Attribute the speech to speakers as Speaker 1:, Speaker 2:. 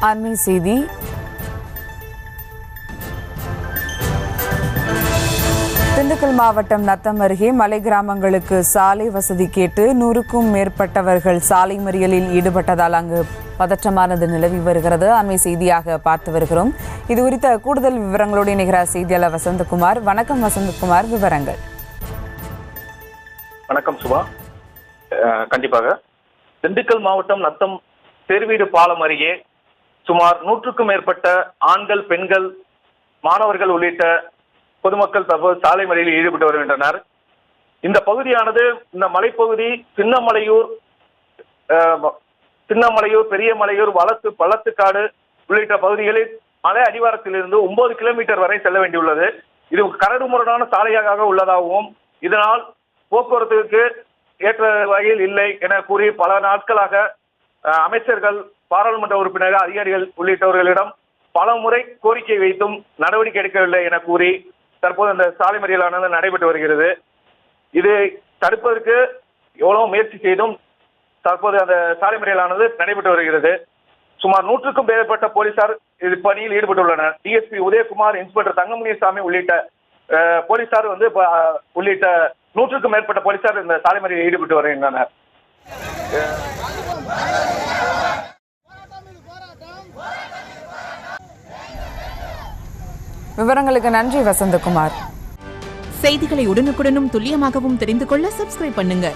Speaker 1: அண்மை செய்தி. திண்டுக்கல் மாவட்டம் நத்தம் அருகே மலை கிராமங்களுக்கு சாலை வசதி கேட்டு 100க்கும் மேற்பட்டவர்கள் சாலை மறியலில் ஈடுபட்டதால் அங்கு பதற்றமானது நிலவி வருகிறது. அண்மை செய்தியாக பார்த்து வருகிறோம். இது குறித்த கூடுதல் விவரங்களோடு இணைகிறார் செய்தியாளர் வசந்தகுமார். வணக்கம் வசந்தகுமார், விவரங்கள்.
Speaker 2: வணக்கம் சுபா. கண்டிப்பாக திண்டுக்கல் மாவட்டம் நத்தம் தெருவீடு பாலம் அருகே சுமார் 100க்கும் மேற்பட்ட ஆண்கள், பெண்கள், மாணவர்கள் உள்ளிட்ட பொதுமக்கள் தற்போது சாலை மறியலில் ஈடுபட்டு வருகின்றனர். இந்த பகுதியானது இந்த மலைப்பகுதி சின்னமலையூர், பெரியமலையூர், பள்ளத்துக்காடு உள்ளிட்ட பகுதிகளில் மலை அடிவாரத்திலிருந்து 9 கிலோமீட்டர் வரை செல்ல வேண்டியுள்ளது. இது கரடுமுரடான சாலையாக உள்ளதாகவும் இதனால் போக்குவரத்துக்கு ஏற்ற வகையில் இல்லை என கூறி பல நாட்களாக அமைச்சர்கள், பாராளுமன்ற உறுப்பினர்கள், அதிகாரிகள் உள்ளிட்டவர்களிடம் பல முறை கோரிக்கை வைத்தும் நடவடிக்கை எடுக்கவில்லை என கூறி தற்போது அந்த சாலை மறியலானது நடைபெற்று வருகிறது. இது தடுப்பதற்கு எவ்வளவு முயற்சி செய்தும் தற்போது அந்த சாலை மறியலானது நடைபெற்று வருகிறது. சுமார் 100க்கும் மேற்பட்ட போலீசார் இது பணியில் ஈடுபட்டுள்ளனர். டிஎஸ்பி உதயகுமார், இன்ஸ்பெக்டர் தங்கமணிசாமி உள்ளிட்ட போலீசார் உள்ளிட்ட 100க்கும் மேற்பட்ட போலீசார் இந்த சாலை மறியலில் ஈடுபட்டு வருகின்றனர்.
Speaker 1: விவரங்களுக்கு நன்றி வசந்தகுமார்.
Speaker 3: செய்திகளை உடனுக்குடனும் துல்லியமாகவும் தெரிந்து கொள்ள சப்ஸ்கிரைப் பண்ணுங்க.